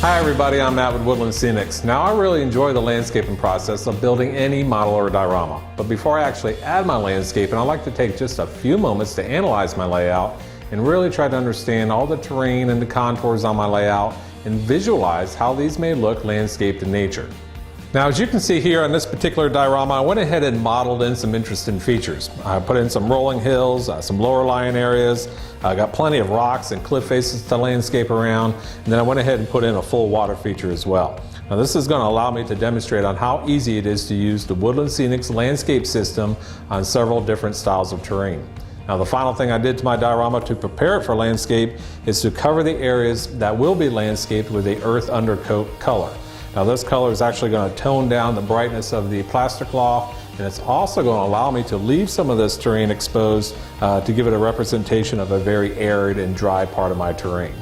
Hi everybody, I'm Matt with Woodland Scenics. Now I really enjoy the landscaping process of building any model or diorama. But before I actually add my landscaping, I like to take just a few moments to analyze my layout and really try to understand all the terrain and the contours on my layout and visualize how these may look landscaped in nature. Now, as you can see here on this particular diorama, I went ahead and modeled in some interesting features. I put in some rolling hills, some lower lying areas. I got plenty of rocks and cliff faces to landscape around, and then I went ahead and put in a full water feature as well. Now, this is going to allow me to demonstrate on how easy it is to use the Woodland Scenics landscape system on several different styles of terrain. Now, the final thing I did to my diorama to prepare it for landscape is to cover the areas that will be landscaped with a earth undercoat color. Now, this color is actually going to tone down the brightness of the plaster cloth, and it's also going to allow me to leave some of this terrain exposed to give it a representation of a very arid and dry part of my terrain.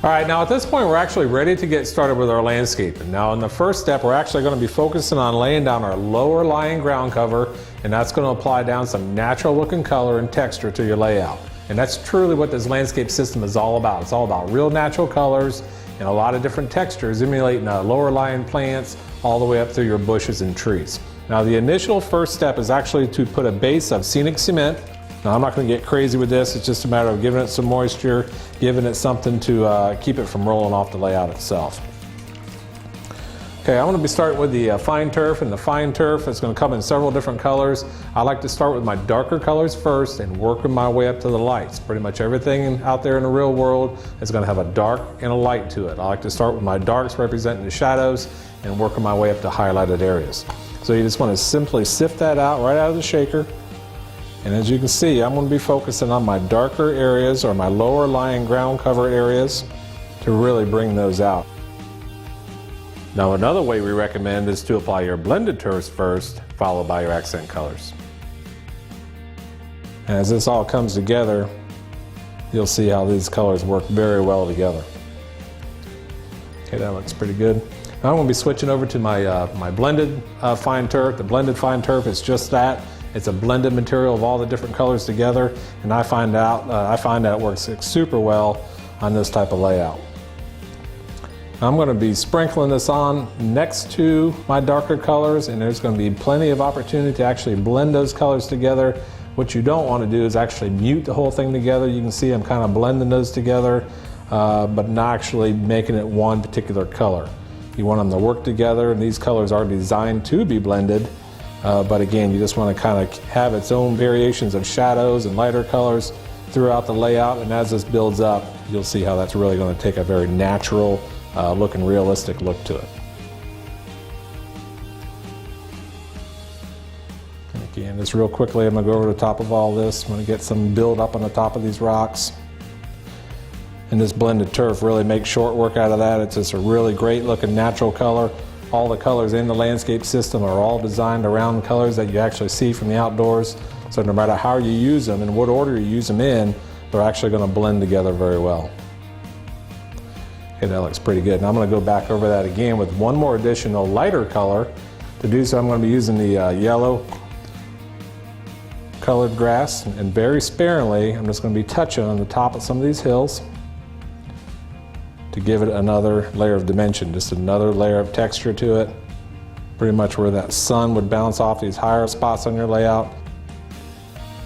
All right, now at this point we're actually ready to get started with our landscaping. Now in the first step we're actually going to be focusing on laying down our lower lying ground cover, and that's going to apply down some natural looking color and texture to your layout. And that's truly what this landscape system is all about. It's all about real natural colors and a lot of different textures emulating lower lying plants all the way up through your bushes and trees. Now the initial first step is actually to put a base of scenic cement. Now I'm not going to get crazy with this, it's just a matter of giving it some moisture, giving it something to keep it from rolling off the layout itself. Okay, I'm going to be starting with the fine turf, and the fine turf is going to come in several different colors. I like to start with my darker colors first and working my way up to the lights. Pretty much everything out there in the real world is going to have a dark and a light to it. I like to start with my darks representing the shadows and working my way up to highlighted areas. So you just want to simply sift that out right out of the shaker. And as you can see, I'm going to be focusing on my darker areas or my lower lying ground cover areas to really bring those out. Now another way we recommend is to apply your blended turfs first, followed by your accent colors. And as this all comes together, you'll see how these colors work very well together. Okay, that looks pretty good. Now I'm going to be switching over to my, my blended fine turf. The blended fine turf is just that. It's a blended material of all the different colors together, and I find that it works super well on this type of layout. I'm going to be sprinkling this on next to my darker colors, and there's going to be plenty of opportunity to actually blend those colors together. What you don't want to do is actually mute the whole thing together. You can see I'm kind of blending those together, but not actually making it one particular color. You want them to work together, and these colors are designed to be blended, but again, you just want to kind of have its own variations of shadows and lighter colors throughout the layout, and as this builds up, you'll see how that's really going to take a very natural looking realistic look to it. And again, just real quickly, I'm going to go over the top of all this. I'm going to get some build up on the top of these rocks. And this blended turf really makes short work out of that. It's just a really great looking natural color. All the colors in the landscape system are all designed around colors that you actually see from the outdoors. So no matter how you use them and what order you use them in, they're actually going to blend together very well. Okay, that looks pretty good. And I'm going to go back over that again with one more additional lighter color. To do so, I'm going to be using the yellow colored grass, and very sparingly, I'm just going to be touching on the top of some of these hills to give it another layer of dimension, just another layer of texture to it. Pretty much where that sun would bounce off these higher spots on your layout.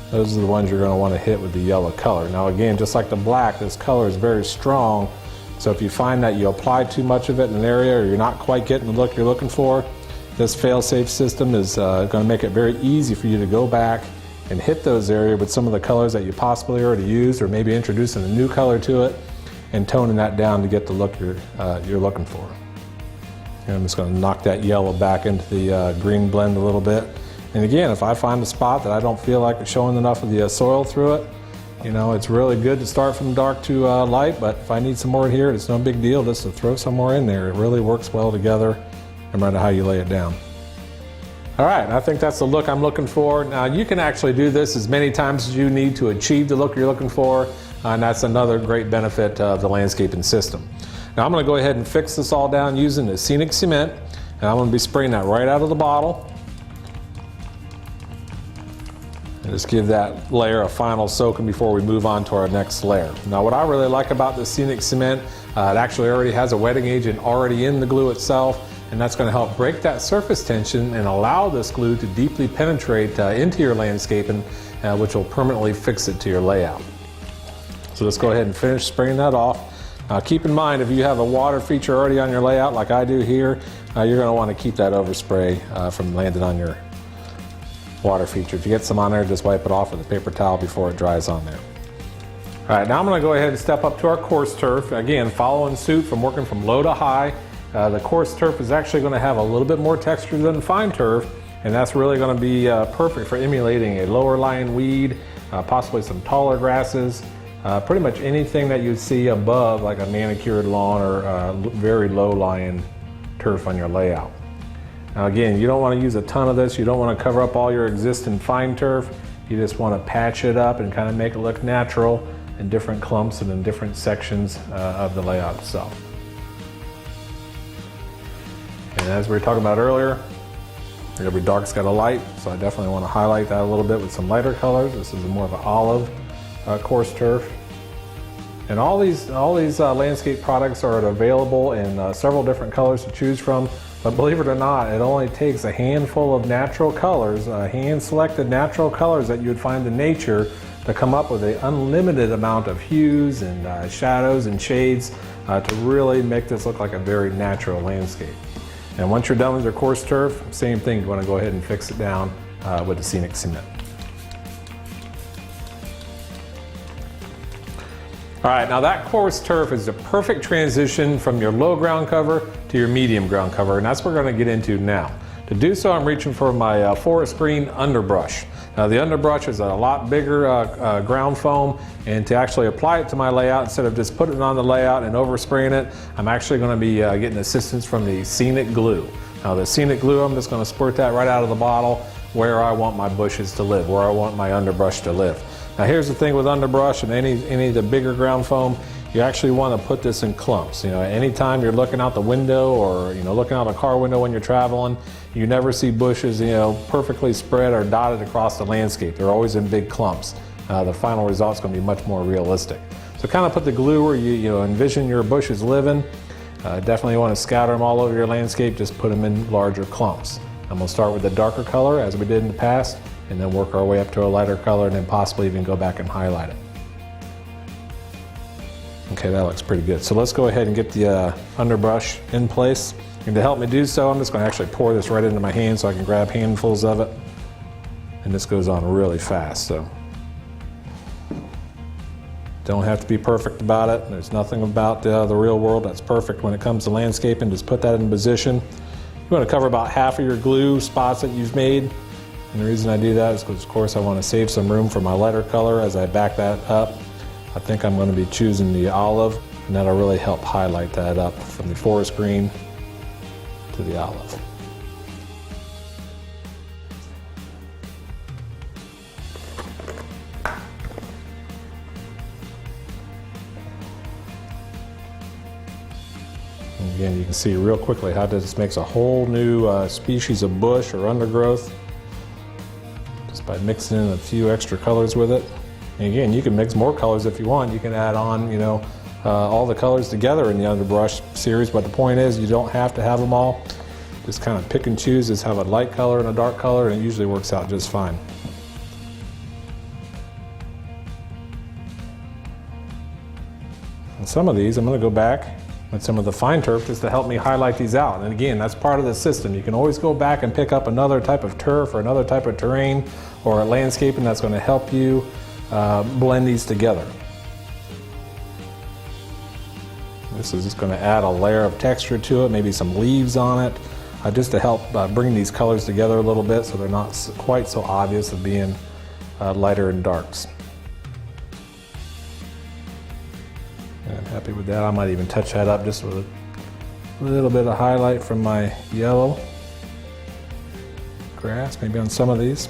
Those are the ones you're going to want to hit with the yellow color. Now again, just like the black, this color is very strong. So if you find that you apply too much of it in an area or you're not quite getting the look you're looking for, this fail-safe system is going to make it very easy for you to go back and hit those areas with some of the colors that you possibly already used, or maybe introducing a new color to it and toning that down to get the look you're looking for. And I'm just going to knock that yellow back into the green blend a little bit. And again, if I find a spot that I don't feel like it's showing enough of the soil through it, you know, it's really good to start from dark to light, but if I need some more here, it's no big deal just to throw some more in there. It really works well together, no matter how you lay it down. All right, I think that's the look I'm looking for. Now, you can actually do this as many times as you need to achieve the look you're looking for, and that's another great benefit of the landscaping system. Now, I'm going to go ahead and fix this all down using the scenic cement, and I'm going to be spraying that right out of the bottle. And just give that layer a final soaking before we move on to our next layer. Now what I really like about the scenic cement, It actually already has a wetting agent already in the glue itself, and that's going to help break that surface tension and allow this glue to deeply penetrate into your landscaping, which will permanently fix it to your layout. So let's go ahead and finish spraying that off. Keep in mind, if you have a water feature already on your layout like I do here, you're going to want to keep that overspray from landing on your water feature. If you get some on there, just wipe it off with a paper towel before it dries on there. All right, now I'm going to go ahead and step up to our coarse turf. Again, following suit from working from low to high. The coarse turf is actually going to have a little bit more texture than the fine turf, and that's really going to be perfect for emulating a lower lying weed, possibly some taller grasses, pretty much anything that you see above like a manicured lawn or very low lying turf on your layout. Now again, you don't want to use a ton of this. You don't want to cover up all your existing fine turf. You just want to patch it up and kind of make it look natural in different clumps and in different sections of the layout itself. And as we were talking about earlier, every dark's got a light, so I definitely want to highlight that a little bit with some lighter colors. This is more of an olive coarse turf. And all these landscape products are available in several different colors to choose from. But believe it or not, it only takes a handful of natural colors, hand-selected natural colors that you would find in nature, to come up with an unlimited amount of hues and shadows and shades to really make this look like a very natural landscape. And once you're done with your coarse turf, same thing, you want to go ahead and fix it down with the Scenic Cement. All right, now that coarse turf is the perfect transition from your low ground cover to your medium ground cover, and that's what we're going to get into now. To do so, I'm reaching for my forest green underbrush. Now the underbrush is a lot bigger ground foam, and to actually apply it to my layout, instead of just putting it on the layout and overspraying it, I'm actually going to be getting assistance from the Scenic Glue. Now the Scenic Glue, I'm just going to squirt that right out of the bottle where I want my bushes to live, where I want my underbrush to live. Now here's the thing with underbrush and any of the bigger ground foam, you actually want to put this in clumps. You know, anytime you're looking out the window or looking out a car window when you're traveling, you never see bushes perfectly spread or dotted across the landscape. They're always in big clumps. The final result's going to be much more realistic. So kind of put the glue where you envision your bushes living. Definitely want to scatter them all over your landscape. Just put them in larger clumps. I'm going to start with the darker color as we did in the past, and then work our way up to a lighter color, and then possibly even go back and highlight it. Okay, that looks pretty good. So let's go ahead and get the underbrush in place. And to help me do so, I'm just going to actually pour this right into my hand so I can grab handfuls of it. And this goes on really fast, so don't have to be perfect about it. There's nothing about the real world that's perfect when it comes to landscaping. Just put that in position. You want to cover about half of your glue spots that you've made. And the reason I do that is because, of course, I want to save some room for my lighter color as I back that up. I think I'm going to be choosing the olive, and that'll really help highlight that up from the forest green to the olive. And again, you can see real quickly how this makes a whole new species of bush or undergrowth just by mixing in a few extra colors with it. And again, you can mix more colors if you want. You can add on, all the colors together in the underbrush series, but the point is you don't have to have them all. Just kind of pick and choose. Just have a light color and a dark color, and it usually works out just fine. And some of these, I'm going to go back with some of the fine turf just to help me highlight these out. And again, that's part of the system. You can always go back and pick up another type of turf or another type of terrain or landscaping that's going to help you blend these together. This is just going to add a layer of texture to it, maybe some leaves on it, just to help bring these colors together a little bit so they're not quite so obvious of being lighter and darks. And I'm happy with that. I might even touch that up just with a little bit of highlight from my yellow grass, maybe on some of these.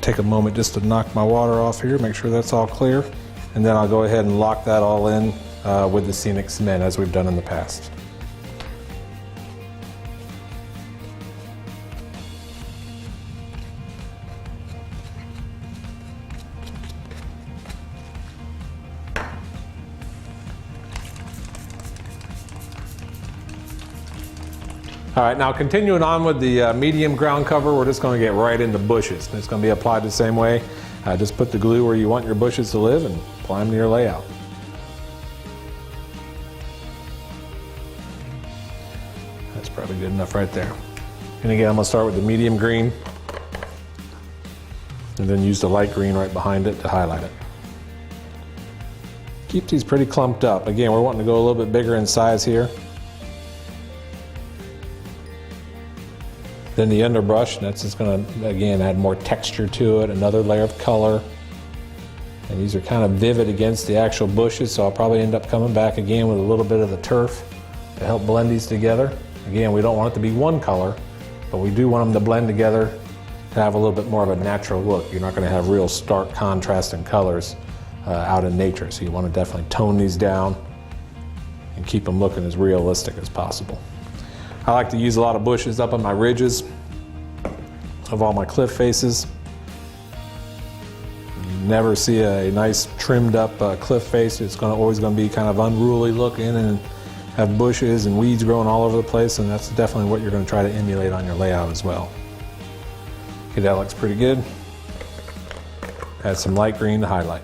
Take a moment just to knock my water off here, make sure that's all clear, and then I'll go ahead and lock that all in with the Scenic Cement as we've done in the past. All right, now continuing on with the medium ground cover, we're just going to get right into bushes. It's going to be applied the same way. Just put the glue where you want your bushes to live and apply them to your layout. That's probably good enough right there. And again, I'm going to start with the medium green and then use the light green right behind it to highlight it. Keep these pretty clumped up. Again, we're wanting to go a little bit bigger in size here. Then the underbrush, that's just going to, again, add more texture to it, another layer of color. And these are kind of vivid against the actual bushes, so I'll probably end up coming back again with a little bit of the turf to help blend these together. Again, we don't want it to be one color, but we do want them to blend together to have a little bit more of a natural look. You're not going to have real stark contrast in colors out in nature, so you want to definitely tone these down and keep them looking as realistic as possible. I like to use a lot of bushes up on my ridges of all my cliff faces. You never see a nice trimmed up cliff face. It's always going to be kind of unruly looking and have bushes and weeds growing all over the place, and that's definitely what you're going to try to emulate on your layout as well. Okay, that looks pretty good. Add some light green to highlight.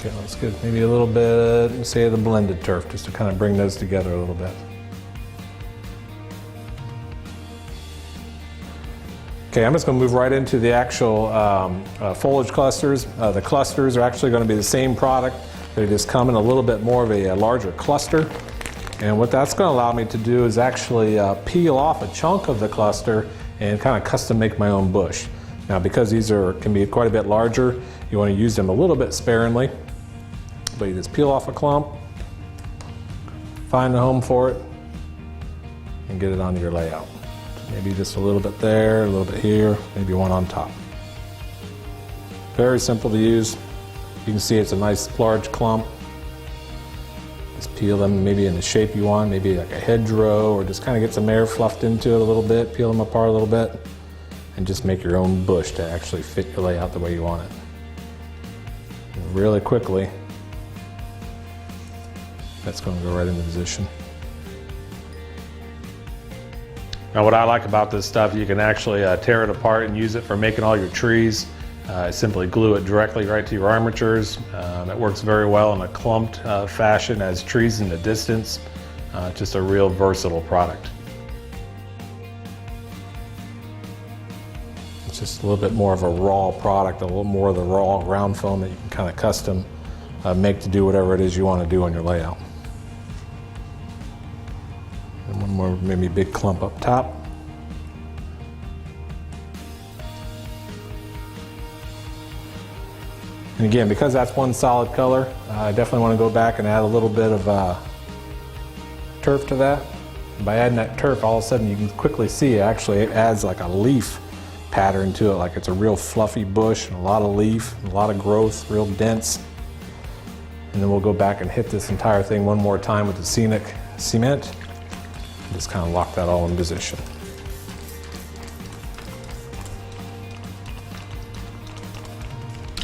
Okay, that's good. Maybe a little bit, say, of the blended turf, just to kind of bring those together a little bit. Okay, I'm just going to move right into the actual foliage clusters. The clusters are actually going to be the same product. They just come in a little bit more of a larger cluster. And what that's going to allow me to do is actually peel off a chunk of the cluster and kind of custom make my own bush. Now, because these can be quite a bit larger, you want to use them a little bit sparingly. But you just peel off a clump, find a home for it, and get it onto your layout. Maybe just a little bit there, a little bit here, maybe one on top. Very simple to use. You can see it's a nice large clump. Just peel them maybe in the shape you want, maybe like a hedgerow, or just kind of get some air fluffed into it a little bit, peel them apart a little bit, and just make your own bush to actually fit your layout the way you want it. And really quickly, that's going to go right into position. Now, what I like about this stuff, you can actually tear it apart and use it for making all your trees. Simply glue it directly right to your armatures. It works very well in a clumped fashion as trees in the distance. Just a real versatile product. It's just a little bit more of a raw product, a little more of the raw ground foam that you can kind of custom make to do whatever it is you want to do on your layout. And one more maybe big clump up top. And again, because that's one solid color, I definitely want to go back and add a little bit of turf to that. And by adding that turf, all of a sudden you can quickly see it adds like a leaf pattern to it, like it's a real fluffy bush, and a lot of leaf, a lot of growth, real dense. And then we'll go back and hit this entire thing one more time with the Scenic cement. Just kind of lock that all in position.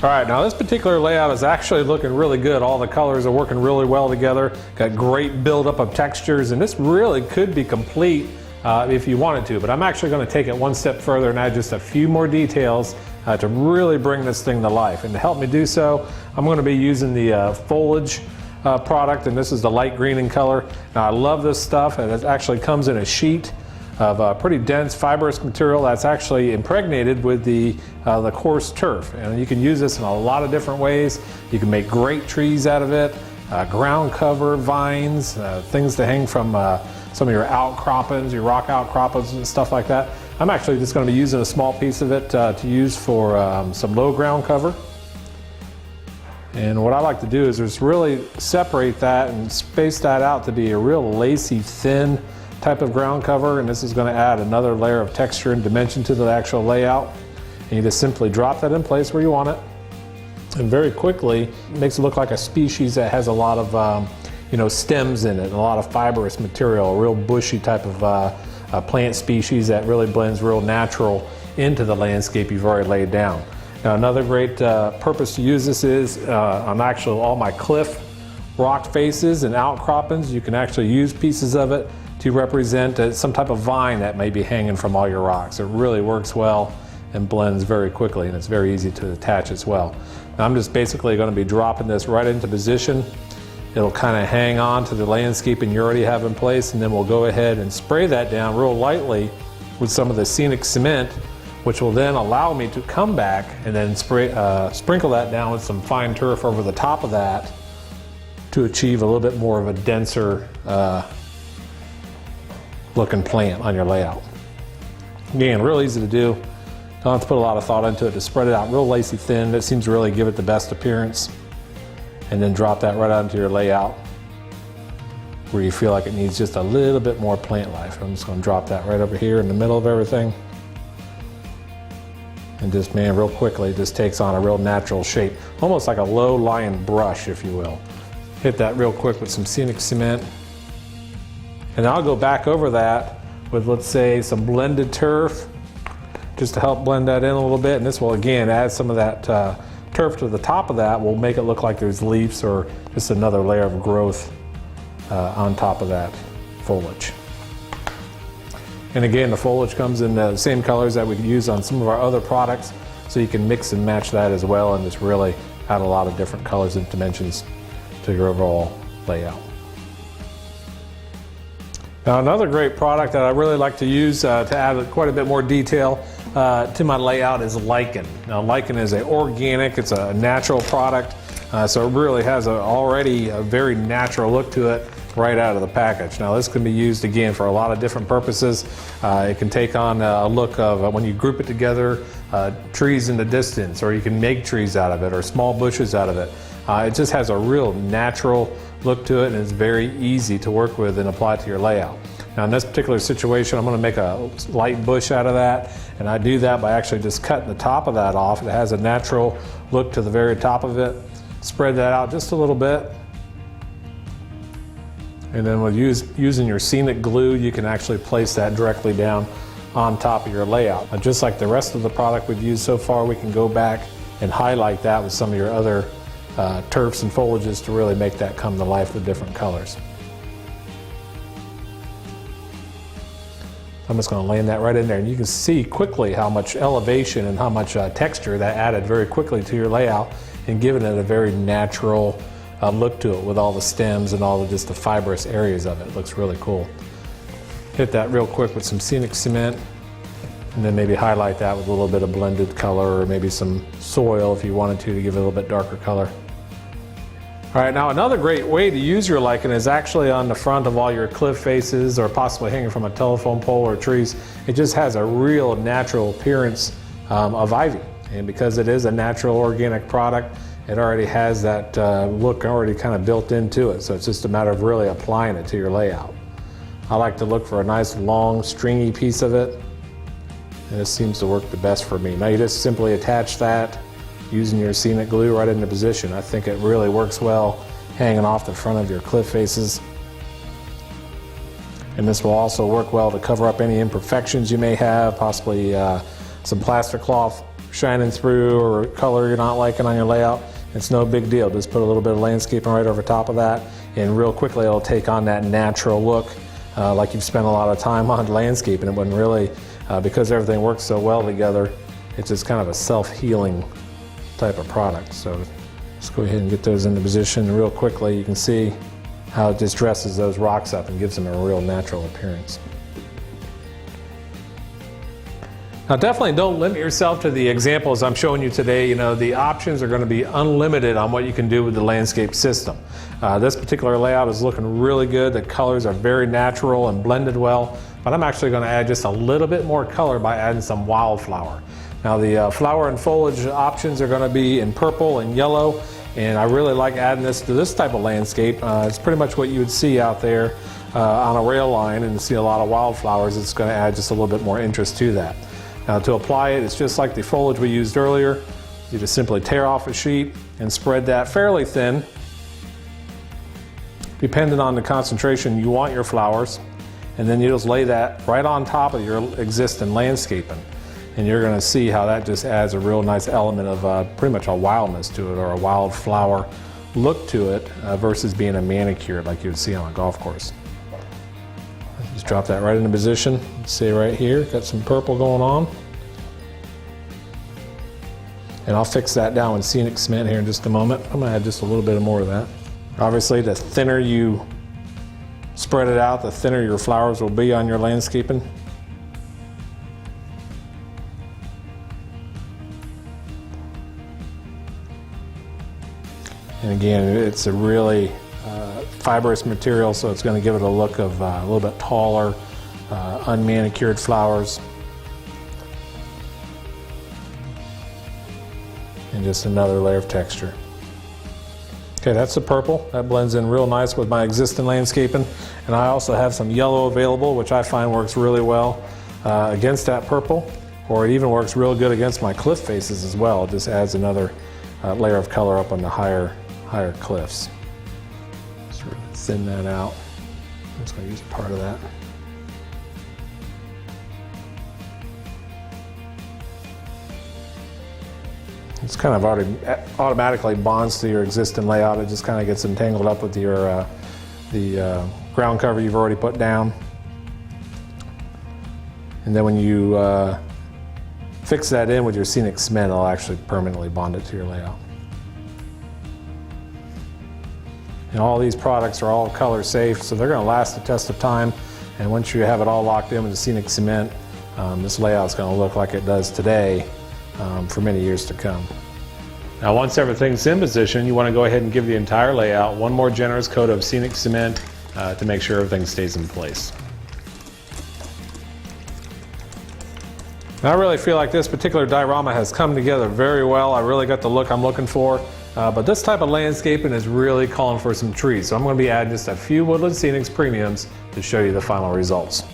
All right, now this particular layout is actually looking really good. All the colors are working really well together. Got great buildup of textures, and this really could be complete if you wanted to, but I'm actually going to take it one step further and add just a few more details to really bring this thing to life. And to help me do so, I'm going to be using the foliage product, and this is the light green in color. Now, I love this stuff, and it actually comes in a sheet of pretty dense fibrous material that's actually impregnated with the coarse turf. And you can use this in a lot of different ways. You can make great trees out of it, ground cover, vines, things to hang from some of your outcroppings, your rock outcroppings and stuff like that. I'm actually just going to be using a small piece of it to use for some low ground cover. And what I like to do is just really separate that and space that out to be a real lacy, thin type of ground cover. And this is going to add another layer of texture and dimension to the actual layout. And you just simply drop that in place where you want it. And very quickly, it makes it look like a species that has a lot of stems in it, and a lot of fibrous material, a real bushy type of plant species that really blends real natural into the landscape you've already laid down. Now another great purpose to use this is on actually all my cliff rock faces and outcroppings. You can actually use pieces of it to represent some type of vine that may be hanging from all your rocks. It really works well and blends very quickly, and it's very easy to attach as well. Now I'm just basically going to be dropping this right into position. It'll kind of hang on to the landscaping you already have in place, and then we'll go ahead and spray that down real lightly with some of the scenic cement, which will then allow me to come back and then sprinkle that down with some fine turf over the top of that to achieve a little bit more of a denser looking plant on your layout. Again, real easy to do. Don't have to put a lot of thought into it. To spread it out real lacy thin, that seems to really give it the best appearance. And then drop that right onto your layout where you feel like it needs just a little bit more plant life. I'm just going to drop that right over here in the middle of everything. And just, man, real quickly, it just takes on a real natural shape. Almost like a low-lying brush, if you will. Hit that real quick with some scenic cement. And I'll go back over that with, let's say, some blended turf, just to help blend that in a little bit. And this will, again, add some of that turf to the top of that. Will make it look like there's leaves or just another layer of growth on top of that foliage. And again, the foliage comes in the same colors that we could use on some of our other products, so you can mix and match that as well and just really add a lot of different colors and dimensions to your overall layout. Now another great product that I really like to use to add quite a bit more detail to my layout is lichen. Now lichen is organic, it's a natural product, so it really has already a very natural look to it right out of the package. Now this can be used again for a lot of different purposes. It can take on a look of when you group it together, trees in the distance, or you can make trees out of it or small bushes out of it. It just has a real natural look to it, and it's very easy to work with and apply to your layout. Now in this particular situation, I'm going to make a light bush out of that, and I do that by actually just cutting the top of that off. It has a natural look to the very top of it. Spread that out just a little bit. And then with using your scenic glue, you can actually place that directly down on top of your layout. Now, just like the rest of the product we've used so far, we can go back and highlight that with some of your other turfs and foliages to really make that come to life with different colors. I'm just going to land that right in there, and you can see quickly how much elevation and how much texture that added very quickly to your layout and giving it a very natural look to it with all the stems and all just the fibrous areas of it. It looks really cool. Hit that real quick with some scenic cement, and then maybe highlight that with a little bit of blended color, or maybe some soil if you wanted to give it a little bit darker color. All right, now another great way to use your lichen is actually on the front of all your cliff faces, or possibly hanging from a telephone pole or trees. It just has a real natural appearance of ivy, and because it is a natural organic product, it already has that look already kind of built into it, so it's just a matter of really applying it to your layout. I like to look for a nice long stringy piece of it, and this seems to work the best for me. Now you just simply attach that using your scenic glue right into position. I think it really works well hanging off the front of your cliff faces. And this will also work well to cover up any imperfections you may have, possibly some plaster cloth shining through or color you're not liking on your layout. It's no big deal. Just put a little bit of landscaping right over top of that, and real quickly it'll take on that natural look like you've spent a lot of time on landscaping. It wouldn't really, because everything works so well together, it's just kind of a self-healing type of product. So let's go ahead and get those into position real quickly. You can see how it just dresses those rocks up and gives them a real natural appearance. Now definitely don't limit yourself to the examples I'm showing you today. You know, the options are going to be unlimited on what you can do with the landscape system. This particular layout is looking really good. The colors are very natural and blended well, but I'm actually going to add just a little bit more color by adding some wildflower. Now the flower and foliage options are going to be in purple and yellow, and I really like adding this to this type of landscape. It's pretty much what you would see out there on a rail line, and to see a lot of wildflowers, it's going to add just a little bit more interest to that. Now to apply it, it's just like the foliage we used earlier. You just simply tear off a sheet and spread that fairly thin, depending on the concentration you want your flowers, and then you just lay that right on top of your existing landscaping. And you're going to see how that just adds a real nice element of pretty much a wildness to it, or a wildflower look to it, versus being a manicured like you would see on a golf course. Just drop that right into position. See right here, got some purple going on. And I'll fix that down with scenic cement here in just a moment. I'm going to add just a little bit more of that. Obviously, the thinner you spread it out, the thinner your flowers will be on your landscaping. And again, it's a really fibrous material, so it's going to give it a look of a little bit taller, unmanicured flowers. And just another layer of texture. Okay, that's the purple. That blends in real nice with my existing landscaping. And I also have some yellow available, which I find works really well against that purple, or it even works real good against my cliff faces as well. It just adds another layer of color up on the higher cliffs. Just really thin that out. I'm just going to use a part of that. It's kind of already automatically bonds to your existing layout. It just kind of gets entangled up with your the ground cover you've already put down. And then when you fix that in with your scenic cement, it'll actually permanently bond it to your layout. And all these products are all color safe, so they're going to last the test of time. And once you have it all locked in with the scenic cement, this layout is going to look like it does today for many years to come. Now, once everything's in position, you want to go ahead and give the entire layout one more generous coat of scenic cement to make sure everything stays in place. Now, I really feel like this particular diorama has come together very well. I really got the look I'm looking for. But this type of landscaping is really calling for some trees. So I'm going to be adding just a few Woodland Scenics premiums to show you the final results.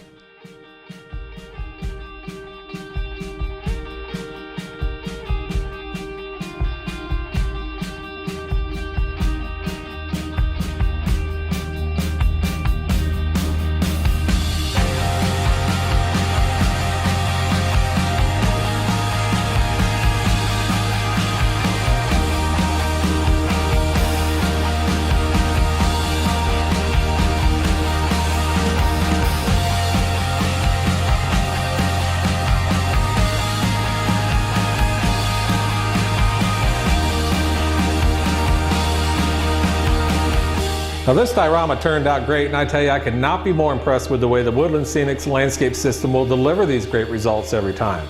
Now, this diorama turned out great, and I tell you, I could not be more impressed with the way the Woodland Scenics landscape system will deliver these great results every time.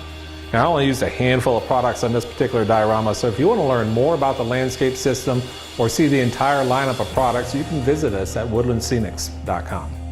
Now, I only used a handful of products on this particular diorama, so if you want to learn more about the landscape system or see the entire lineup of products, you can visit us at woodlandscenics.com.